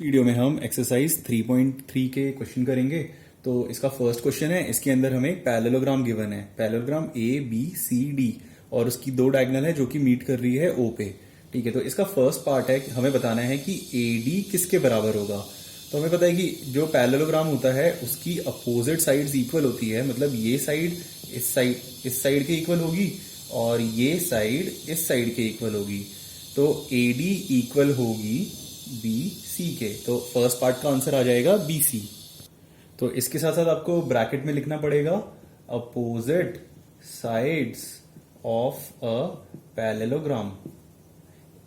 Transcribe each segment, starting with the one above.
Video में हम exercise 3.3 के क्वेश्चन करेंगे। तो इसका फर्स्ट क्वेश्चन है, इसके अंदर हमें एक पैरेललोग्राम गिवन है, parallelogram A B C D, और उसकी दो डायगोनल है जो कि मीट कर रही है ओ पे। ठीक है, तो इसका फर्स्ट पार्ट है कि हमें बताना है कि ए डी किसके बराबर होगा। तो हमें पता है कि जो पैरेललोग्राम होता है उसकी अपोजिट साइड्स इक्वल होती है, मतलब ये साइड इस साइड के इक्वल होगी और ये साइड इस साइड के इक्वल होगी। तो ए डी इक्वल होगी बी सी के। तो फर्स्ट पार्ट का आंसर आ जाएगा बी सी। तो इसके साथ साथ आपको ब्रैकेट में लिखना पड़ेगा opposite sides of a parallelogram.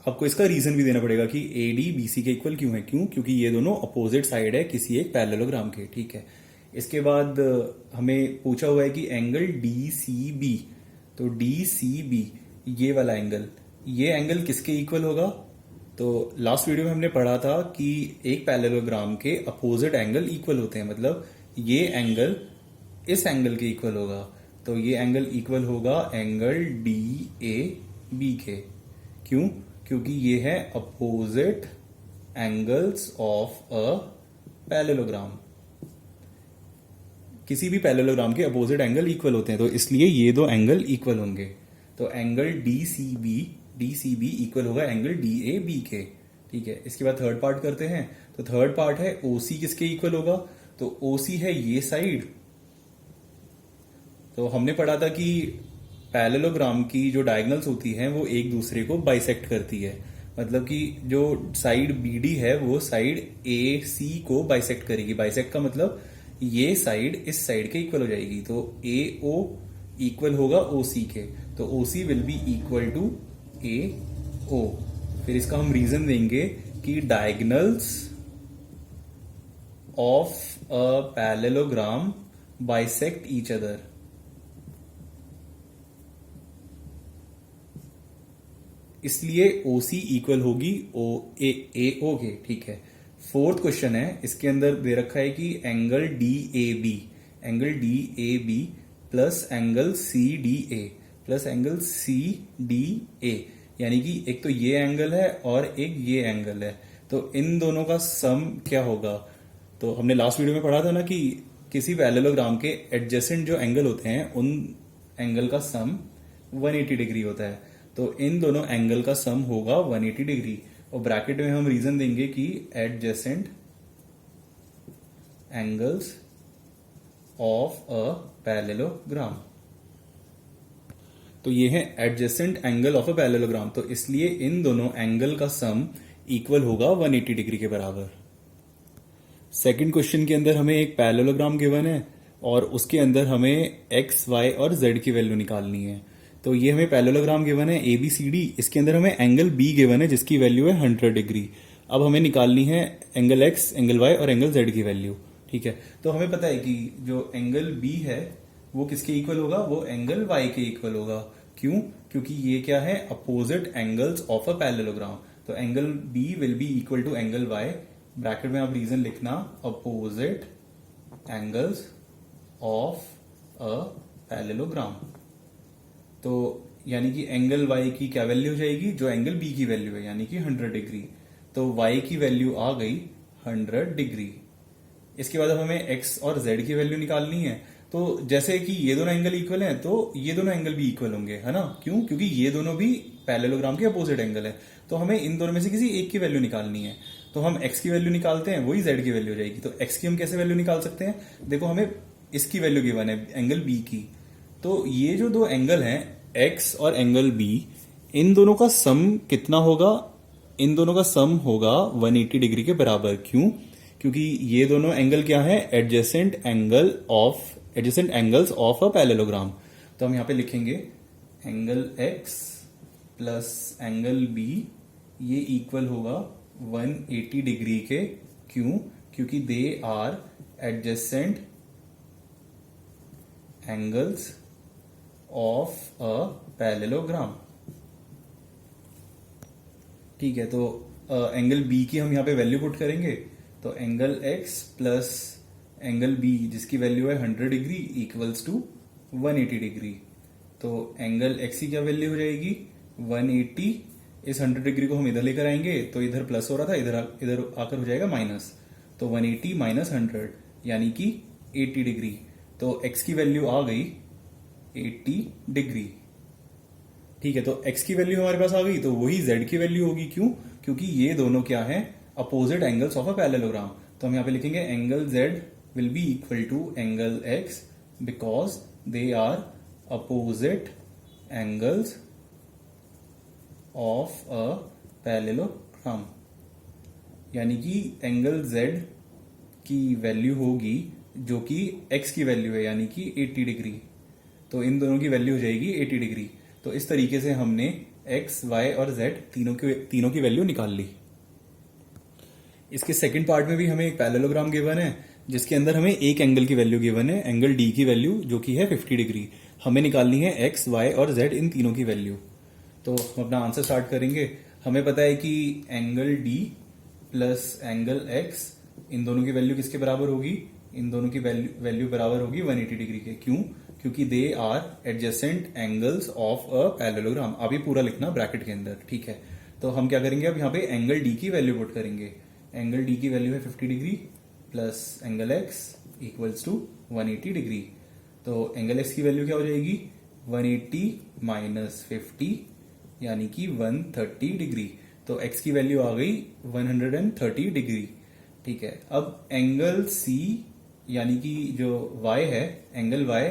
आपको इसका रीजन भी देना पड़ेगा कि ए डी बी सी के इक्वल क्यों है। क्योंकि ये दोनों अपोजिट साइड है किसी एक पैरेललोग्राम के। ठीक है, इसके बाद हमें पूछा हुआ है कि एंगल डी सी बी। तो डी सी बी ये वाला एंगल, ये एंगल किसके इक्वल होगा। तो लास्ट वीडियो में हमने पढ़ा था कि एक पैरेललोग्राम के अपोजिट एंगल इक्वल होते हैं, मतलब ये एंगल इस एंगल के इक्वल होगा। तो ये एंगल इक्वल होगा एंगल डी ए बी के। क्योंकि ये है opposite angles of a parallelogram. किसी भी पैरेललोग्राम के अपोजिट एंगल इक्वल होते हैं, तो इसलिए ये दो एंगल इक्वल होंगे। तो angle D C B equal होगा एंगल डी ए बी के। ठीक है, इसके बाद थर्ड पार्ट करते हैं। तो थर्ड पार्ट है ओ सी किसके इक्वल होगा। तो ओ सी है ये साइड। तो हमने पढ़ा था कि पैरेललोग्राम की जो डायगोनल्स होती हैं वो एक दूसरे को बाइसेक्ट करती है, मतलब कि जो साइड बी डी है वो साइड ए सी को बाइसेक्ट करेगी। बाइसेक्ट का मतलब ये साइड इस साइड के इक्वल हो जाएगी। तो ए ओ इक्वल होगा ओ सी के। तो ओ सी विल बी इक्वल टू ए ओ। फिर इसका हम रीजन देंगे कि diagonals of a parallelogram bisect each other. इसलिए ओ सी इक्वल होगी ए ओ के। ठीक है, फोर्थ क्वेश्चन है, इसके अंदर दे रखा है कि angle D A B plus angle C D A plus angle C D A, यानी कि एक तो ये एंगल है और एक ये एंगल है। तो इन दोनों का सम क्या होगा। तो हमने लास्ट वीडियो में पढ़ा था ना कि किसी पैरेललोग्राम के एडजेसेंट जो एंगल होते हैं उन एंगल का सम 180 डिग्री होता है। तो इन दोनों एंगल का सम होगा 180 डिग्री। और ब्रैकेट में हम रीजन देंगे कि adjacent angles of a parallelogram. तो ये है adjacent angle of a parallelogram. तो इसलिए इन दोनों एंगल का सम इक्वल होगा 180 डिग्री के बराबर। सेकंड क्वेश्चन के अंदर हमें एक पैरेललोग्राम गिवन है और उसके अंदर हमें एक्स वाई और जेड की वैल्यू निकालनी है। तो ये हमें पैरेललोग्राम गिवन है ए बी सी डी, इसके अंदर हमें एंगल बी गिवन है जिसकी वैल्यू है 100 डिग्री। अब हमें निकालनी है एंगल एक्स, एंगल वाई और एंगल जेड की वैल्यू। ठीक है, तो हमें पता है कि जो एंगल बी है वो किसके इक्वल होगा, वो एंगल वाई के इक्वल होगा। क्योंकि ये क्या है, opposite angles of a parallelogram. तो angle B will be equal to angle Y. Bracket में आप रीजन लिखना opposite angles of a parallelogram. तो यानी कि एंगल वाई की क्या वैल्यू हो जाएगी, जो एंगल बी की वैल्यू है, यानी कि 100 डिग्री। तो वाई की वैल्यू आ गई 100 डिग्री। इसके बाद अब हमें एक्स और जेड की वैल्यू निकालनी है। तो जैसे कि ये दोनों एंगल इक्वल हैं तो ये दोनों एंगल भी इक्वल होंगे, है ना। क्योंकि ये दोनों भी पैरेललोग्राम के अपोजिट एंगल है। तो हमें इन दोनों में से किसी एक की वैल्यू निकालनी है। तो हम एक्स की वैल्यू निकालते हैं, वही जेड की वैल्यू हो जाएगी। तो एक्स की हम कैसे वैल्यू निकाल सकते हैं, देखो हमें इसकी वैल्यू गिवन है एंगल बी की। तो ये जो दो एंगल हैं एक्स और एंगल बी, इन दोनों का सम कितना होगा, इन दोनों का सम होगा 180 डिग्री के बराबर। क्योंकि ये दोनों एंगल क्या है, adjacent angles of a parallelogram. तो हम यहां पे लिखेंगे angle X plus angle B, ये इक्वल होगा 180 डिग्री के। क्योंकि they are adjacent angles of a parallelogram. ठीक है, तो एंगल बी की हम यहां पे वैल्यू पुट करेंगे। तो angle X plus angle B जिसकी वैल्यू है 100 डिग्री इक्वल्स टू 180 डिग्री। तो एंगल एक्स की क्या वैल्यू हो जाएगी 180 इस 100 डिग्री को हम इधर लेकर आएंगे तो इधर प्लस हो रहा था, इधर इधर आकर हो जाएगा माइनस। तो 180 माइनस 100 यानी कि 80 डिग्री। तो x की वैल्यू आ गई 80 डिग्री। ठीक है, तो x की वैल्यू हमारे पास आ गई, तो वही z की वैल्यू होगी। क्यों? क्योंकि ये दोनों क्या है, opposite angles of a parallelogram. तो हम यहां पे लिखेंगे angle z will be equal to angle x because they are opposite angles of a parallelogram. यानी कि एंगल z की वैल्यू होगी जो कि x की वैल्यू है, यानी कि 80 डिग्री। तो इन दोनों की वैल्यू हो जाएगी 80 डिग्री। तो इस तरीके से हमने x, y और z तीनों की वैल्यू निकाल ली। इसके सेकंड पार्ट में भी हमें एक पैरेललोग्राम गिवन है जिसके अंदर हमें एक एंगल की वैल्यू गिवन है, एंगल d की वैल्यू जो कि है 50 डिग्री। हमें निकालनी है x, y और z इन तीनों की वैल्यू। तो हम अपना आंसर स्टार्ट करेंगे। हमें पता है कि angle d plus angle x, इन दोनों की वैल्यू किसके बराबर होगी? इन दोनों की वैल्यू बराबर होगी 180 डिग्री के। क्यों? क्योंकि they are adjacent angles of a parallelogram. अभी पूरा लिखना ब्रैकेट के अंदर, ठीक है। तो हम क्या करेंगे, अब यहाँ पे एंगल d की वैल्यू पुट करेंगे। एंगल d की वैल्यू है 50 degree plus angle x equals to 180 degree. तो एंगल x की वैल्यू क्या हो जाएगी? 180 माइनस 50 यानी कि 130 डिग्री। तो x की वैल्यू आ गई 130 डिग्री। ठीक है, अब एंगल c यानी कि जो y है, एंगल y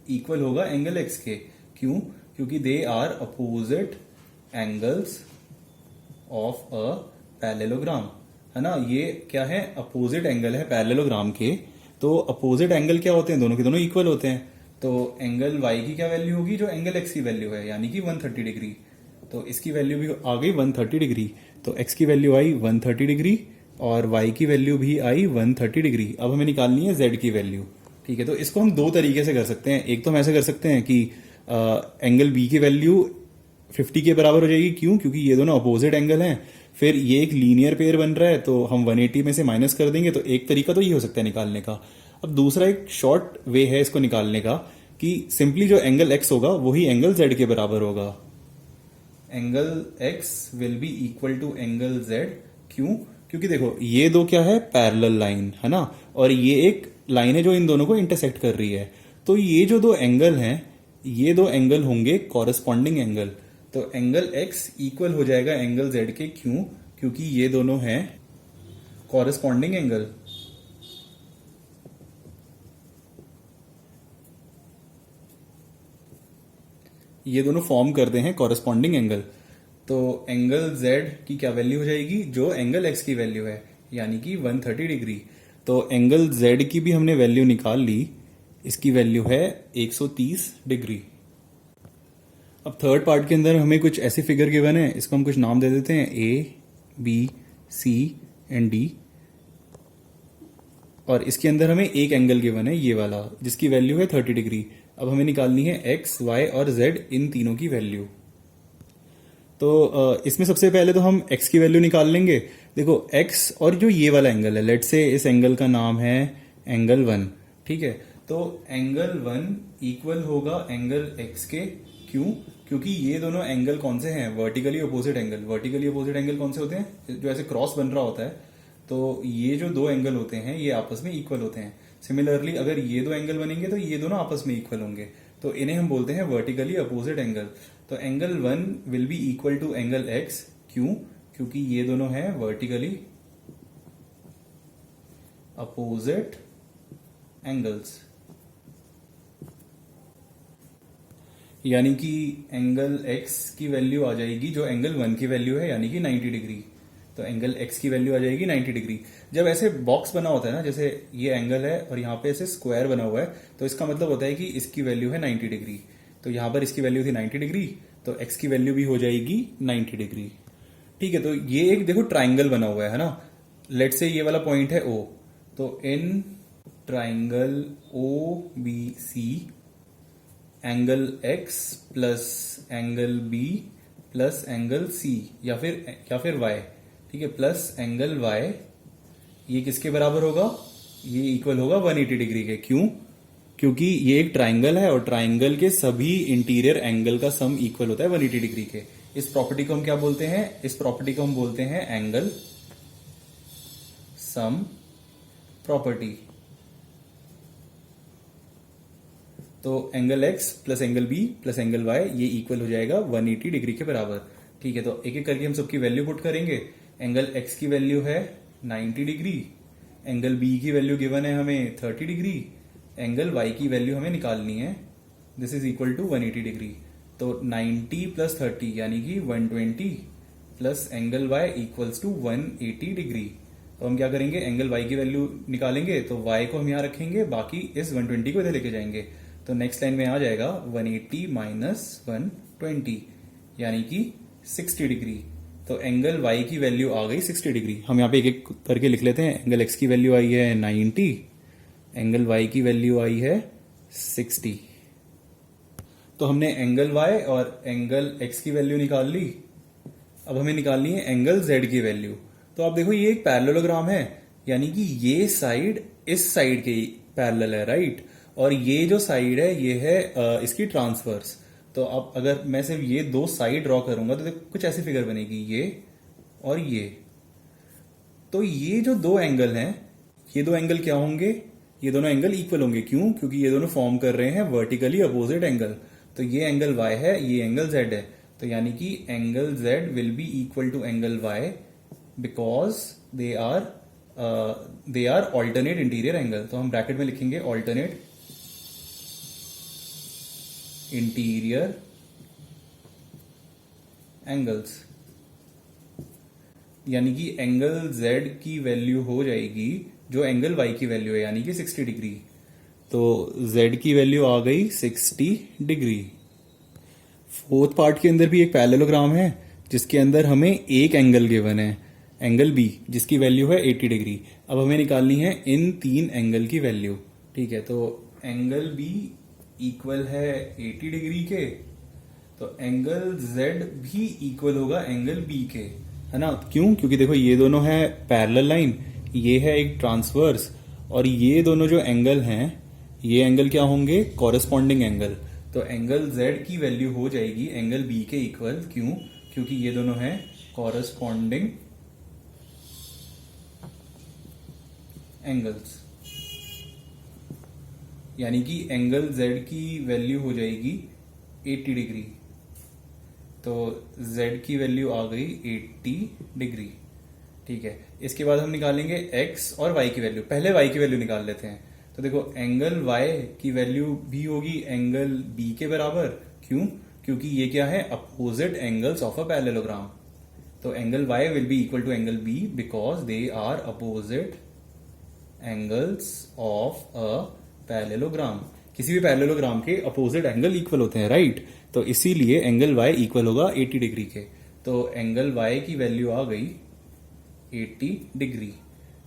इक्वल होगा एंगल x के। क्यों? क्योंकि they are opposite angles of a parallelogram, है ना। ये क्या है? अपोजिट एंगल है पैरेललोग्राम के। तो अपोजिट एंगल क्या होते हैं? दोनों के दोनों इक्वल होते हैं। तो एंगल y की क्या वैल्यू होगी? जो एंगल x की वैल्यू है, यानी कि 130 डिग्री। तो इसकी वैल्यू भी आ गई 130 डिग्री। तो x की वैल्यू आई 130 डिग्री और y की वैल्यू भी आई 130 डिग्री। अब हमें निकालनी है z की वैल्यू। ठीक है, तो इसको हम दो तरीके से कर सकते हैं। एक तो हम ऐसे कर सकते हैं कि एंगल b की वैल्यू 50 के बराबर हो जाएगी। क्यों? क्योंकि ये दोनों अपोजिट एंगल हैं। फिर ये एक लीनियर पेयर बन रहा है, तो हम 180 में से माइनस कर देंगे। तो एक तरीका तो ये हो सकता है निकालने का। अब दूसरा एक शॉर्ट वे है इसको निकालने का कि सिंपली जो एंगल x होगा वही एंगल z के बराबर होगा। Angle x will be equal to angle z। क्यों? क्योंकि देखो ये दो क्या है? पैरेलल लाइन, है ना। और ये एक लाइन है जो इन दोनों को इंटरसेक्ट कर रही है। तो ये जो दो एंगल हैं, ये दो एंगल होंगे कॉरेस्पॉन्डिंग एंगल। तो एंगल x इक्वल हो जाएगा एंगल z के। क्यों? क्योंकि ये दोनों हैं कॉरेस्पॉन्डिंग एंगल। ये दोनों फॉर्म करते हैं कॉरेस्पॉन्डिंग एंगल। तो एंगल z की क्या वैल्यू हो जाएगी? जो एंगल x की वैल्यू है, यानी कि 130 डिग्री। तो एंगल z की भी हमने वैल्यू निकाल ली। इसकी वैल्यू है 130 डिग्री। अब थर्ड पार्ट के अंदर हमें कुछ ऐसे फिगर गिवन है, इसको हम कुछ नाम दे देते हैं a, b, c and d। और इसके अंदर हमें एक एंगल गिवन है, ये वाला, जिसकी वैल्यू है 30 डिग्री। अब हमें निकालनी है x, y और z इन तीनों की वैल्यू। तो इसमें सबसे पहले तो हम x की वैल्यू निकाल लेंगे। देखो x और जो ये वाला एंगल है, लेट से इस एंगल का नाम है एंगल 1। ठीक है, तो एंगल 1 इक्वल होगा एंगल x के। क्यों? क्योंकि ये दोनों एंगल कौन से हैं? Vertically opposite angle. Vertically opposite angle कौन से होते हैं? जो ऐसे क्रॉस बन रहा होता है। तो ये जो दो एंगल होते हैं ये आपस में इक्वल होते हैं। सिमिलरली अगर ये दो एंगल बनेंगे तो ये दोनों आपस में इक्वल होंगे। तो इन्हें हम बोलते हैं वर्टिकली अपोजिट एंगल। तो angle 1 will be equal to angle x। क्यों? क्योंकि ये दोनों हैं वर्टिकली अपोजिट एंगल्स। यानी कि एंगल x की वैल्यू आ जाएगी जो एंगल 1 की वैल्यू है, यानी कि 90 डिग्री। तो एंगल x की वैल्यू आ जाएगी 90 डिग्री। जब ऐसे बॉक्स बना होता है ना, जैसे ये एंगल है और यहाँ पे ऐसे स्क्वायर बना हुआ है, तो इसका मतलब होता है कि इसकी वैल्यू है 90 डिग्री। तो यहाँ पर इसकी वैल्यू थी 90 डिग्री, तो x की वैल्यू भी हो जाएगी 90 डिग्री। ठीक है, तो ये एक देखो ट्राइंगल बना हुआ है ना। लेट से ये वाला पॉइंट है O। तो in triangle OBC angle x plus angle B plus angle C या फिर y, ठीक है, प्लस एंगल y, ये किसके बराबर होगा? ये इक्वल होगा 180 डिग्री के। क्यों? क्योंकि ये एक ट्राइंगल है और ट्राइंगल के सभी इंटीरियर एंगल का सम इक्वल होता है 180 डिग्री के। इस प्रॉपर्टी को हम क्या बोलते हैं? इस प्रॉपर्टी को हम बोलते हैं एंगल सम प्रॉपर्टी। तो angle X plus angle B plus angle Y ये इक्वल हो जाएगा 180 डिग्री के बराबर। ठीक है, तो एक एक करके हम सबकी वैल्यू पुट करेंगे। एंगल एक्स की वैल्यू है 90 डिग्री, एंगल बी की वैल्यू गिवन है हमें 30 डिग्री, एंगल वाई की वैल्यू हमें निकालनी है, this is equal to 180 degree. तो 90 प्लस 30 यानी कि 120 plus angle Y equals to 180 degree. तो हम क्या करेंगे? एंगल वाई की वैल्यू निकालेंगे, तो वाई को हम यहां रखेंगे, बाकी इस 120 को इधर लेके जाएंगे। तो नेक्स्ट लाइन में आ जाएगा 180 माइनस 120 यानी कि 60 डिग्री। तो एंगल वाई की वैल्यू आ गई 60 डिग्री। हम यहाँ पे एक एक करके लिख लेते हैं। एंगल एक्स की वैल्यू आई है 90, एंगल वाई की वैल्यू आई है 60। तो हमने एंगल वाई और एंगल एक्स की वैल्यू निकाल ली। अब हमें निकालनी है एंगल जेड की वैल्यू। तो आप देखो ये एक पैरेललोग्राम है, यानी कि ये साइड इस साइड के पैरेलल है, राइट? और ये जो साइड है ये है इसकी ट्रांसवर्स। तो अब अगर मैं सिर्फ ये दो साइड ड्रॉ करूंगा तो देखो कुछ ऐसी फिगर बनेगी, ये और ये। तो ये जो दो एंगल हैं, ये दो एंगल क्या होंगे? ये दोनों एंगल इक्वल होंगे। क्यों? क्योंकि ये दोनों फॉर्म कर रहे हैं वर्टिकली अपोजिट एंगल। तो ये एंगल y है, ये एंगल z है। तो यानी कि angle z will be equal to angle y because they are alternate interior angle. तो हम ब्रैकेट में लिखेंगे ऑल्टरनेट इंटीरियर एंगल्स, यानी कि एंगल z की वैल्यू हो जाएगी जो एंगल y की वैल्यू है, यानी कि 60 डिग्री। तो z की वैल्यू आ गई 60 डिग्री। फोर्थ पार्ट के अंदर भी एक पैरेललोग्राम है जिसके अंदर हमें एक एंगल गिवन है, एंगल b, जिसकी वैल्यू है 80 डिग्री। अब हमें निकालनी है इन तीन एंगल की वैल्यू। ठीक है, तो एंगल b इक्वल है 80 डिग्री के, तो एंगल z भी इक्वल होगा एंगल b के, है ना? क्यों? क्योंकि देखो ये दोनों है पैरेलल लाइन, ये है एक ट्रांसवर्स, और ये दोनों जो एंगल हैं ये एंगल क्या होंगे? Corresponding angle. तो एंगल z की वैल्यू हो जाएगी एंगल b के इक्वल। क्यों? क्योंकि ये दोनों हैं कॉरेस्पॉन्डिंग एंगल्स, यानी कि एंगल z की वैल्यू हो जाएगी 80 डिग्री। तो z की वैल्यू आ गई 80 डिग्री। ठीक है, इसके बाद हम निकालेंगे x और y की वैल्यू। पहले y की वैल्यू निकाल लेते हैं। तो देखो एंगल y की वैल्यू भी होगी एंगल b के बराबर। क्यों? क्योंकि ये क्या है? Opposite angles of a parallelogram. तो angle y will be equal to angle b because they are opposite angles of a parallelogram. किसी भी पैरेललोग्राम के अपोजिट एंगल इक्वल होते हैं, राइट? तो इसीलिए एंगल y इक्वल होगा 80 डिग्री के। तो एंगल y की वैल्यू आ गई 80 डिग्री।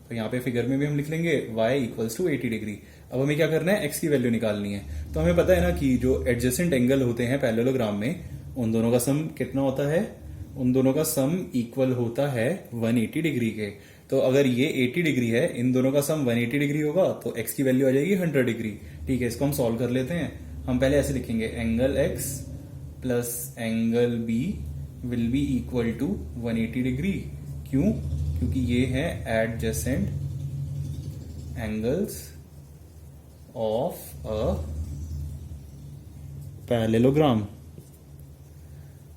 तो यहाँ पे फिगर में भी हम लिख लेंगे y इक्वल्स टू 80 डिग्री। अब हमें क्या करना है? x की वैल्यू निकालनी है। तो हमें पता है ना कि जो एडजेसेंट एंगल होते हैं पैरेललोग्राम में, उन दोनों का सम कितना होता है? उन दोनों का सम इक्वल होता है 180 डिग्री के। तो अगर ये 80 डिग्री है, इन दोनों का सम 180 डिग्री होगा, तो x की वैल्यू आ जाएगी 100 डिग्री। ठीक है, इसको हम सॉल्व कर लेते हैं। हम पहले ऐसे लिखेंगे angle x plus angle b will be equal to 180 degree. क्यों? क्योंकि ये है adjacent angles of a parallelogram.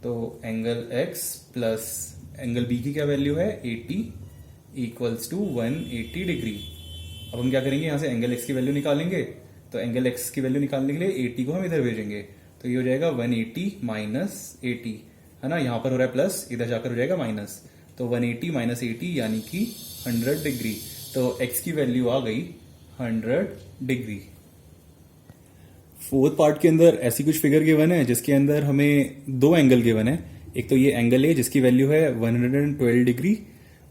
तो angle x plus angle b की क्या वैल्यू है? 80 इक्वल्स टू 180 डिग्री। अब हम क्या करेंगे? यहां से एंगल x की वैल्यू निकालेंगे। तो एंगल x की वैल्यू निकालने के लिए 80 को हम इधर भेजेंगे। तो ये हो जाएगा 180 माइनस 80, है ना? यहां पर हो रहा है प्लस, इधर जाकर हो जाएगा माइनस। तो 180 माइनस 80 यानी कि 100 डिग्री। तो x की वैल्यू आ गई 100 डिग्री। फोर्थ पार्ट के अंदर ऐसी कुछ फिगर गिवन है जिसके अंदर हमें दो एंगल गिवन है। एक तो ये एंगल है जिसकी वैल्यू है 112 डिग्री,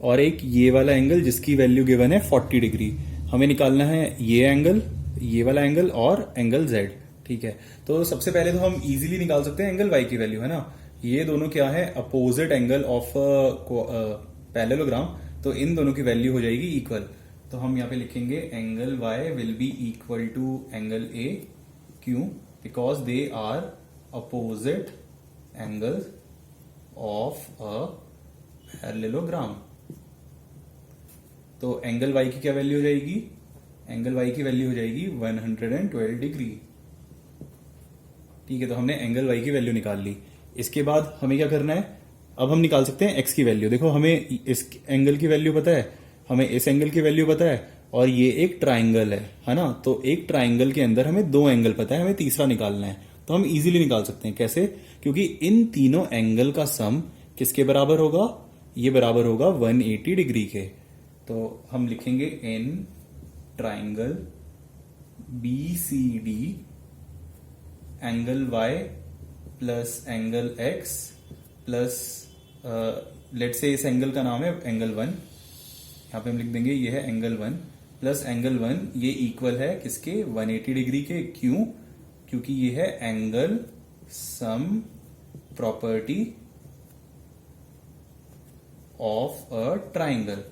और एक ये वाला एंगल जिसकी वैल्यू गिवन है 40 डिग्री। हमें निकालना है ये एंगल, ये वाला एंगल और एंगल z। ठीक है, तो सबसे पहले तो हम इजीली निकाल सकते हैं एंगल y की वैल्यू, है ना? ये दोनों क्या है? Opposite angle of parallelogram. तो इन दोनों की वैल्यू हो जाएगी इक्वल। तो हम यहाँ पे लिखेंगे angle y will be equal to angle a। क्यों? Because they are opposite angle of a parallelogram. तो एंगल y की क्या वैल्यू हो जाएगी? एंगल y की वैल्यू हो जाएगी 112 डिग्री। ठीक है, तो हमने एंगल y की वैल्यू निकाल ली। इसके बाद हमें क्या करना है? अब हम निकाल सकते हैं x की वैल्यू। देखो, हमें इस एंगल की वैल्यू पता है, हमें इस एंगल की वैल्यू पता है, और ये एक ट्राइंगल है ना? तो एक ट्राइंगल के अंदर हमें दो एंगल पता है, हमें तीसरा निकालना है। तो हम इजीली निकाल सकते हैं। कैसे? क्योंकि इन तीनों एंगल का सम किसके बराबर होगा? ये बराबर होगा 180 डिग्री के। तो हम लिखेंगे in triangle BCD angle y plus angle x plus let say इस एंगल का नाम है एंगल 1, यहां पे हम लिख देंगे ये है एंगल 1 प्लस एंगल 1, ये इक्वल है किसके? 180 डिग्री के। क्यों? क्योंकि ये है angle sum property of a triangle,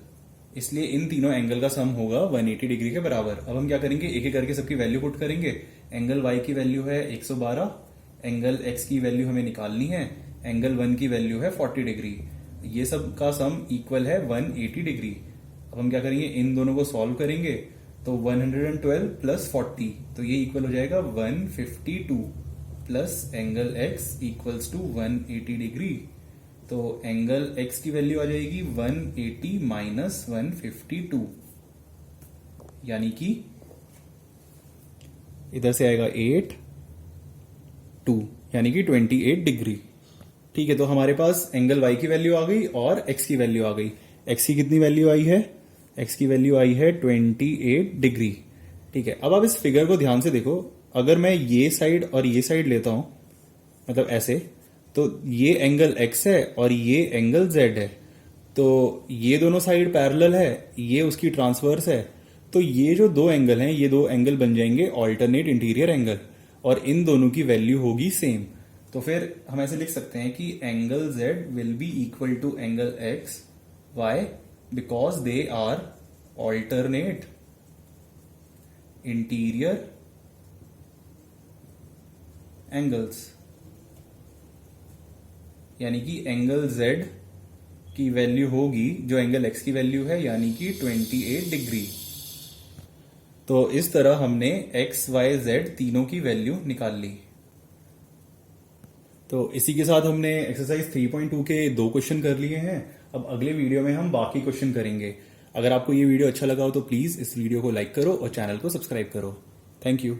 इसलिए इन तीनों एंगल का सम होगा 180 डिग्री के बराबर। अब हम क्या करेंगे? एक एक करके सबकी वैल्यू पुट करेंगे। एंगल y की वैल्यू है 112, एंगल x की वैल्यू हमें निकालनी है, एंगल 1 की वैल्यू है 40 डिग्री। ये सब का सम इक्वल है 180 डिग्री। अब हम क्या करेंगे? इन दोनों को सॉल्व करेंगे। तो 112 प्लस 40, तो ये इक्वल हो जाएगा 152 plus angle x equals to 180 degree. तो एंगल x की वैल्यू आ जाएगी 180 माइनस 152, यानी कि इधर से आएगा 8 2, यानी कि 28 डिग्री। ठीक है, तो हमारे पास एंगल y की वैल्यू आ गई और x की वैल्यू आ गई। x की कितनी वैल्यू आई है? x की वैल्यू आई है 28 डिग्री। ठीक है, अब आप इस फिगर को ध्यान से देखो। अगर मैं ये साइड और ये साइड लेता हूं, मतलब ऐसे, तो ये एंगल x है और ये एंगल z है। तो ये दोनों साइड पैरेलल है, ये उसकी ट्रांसवर्स है। तो ये जो दो एंगल हैं, ये दो एंगल बन जाएंगे ऑल्टरनेट इंटीरियर एंगल, और इन दोनों की वैल्यू होगी सेम। तो फिर हम ऐसे लिख सकते हैं कि angle z will be equal to angle x। Why? Because they are alternate interior angles, यानी कि एंगल z की वैल्यू होगी जो एंगल x की वैल्यू है, यानी कि 28 डिग्री। तो इस तरह हमने x, y, z तीनों की वैल्यू निकाल ली। तो इसी के साथ हमने एक्सरसाइज 3.2 के 2 क्वेश्चन कर लिए हैं। अब अगले वीडियो में हम बाकी क्वेश्चन करेंगे। अगर आपको ये वीडियो अच्छा लगा हो तो प्लीज इस वीडियो को लाइक करो और चैनल को सब्सक्राइब करो। Thank you.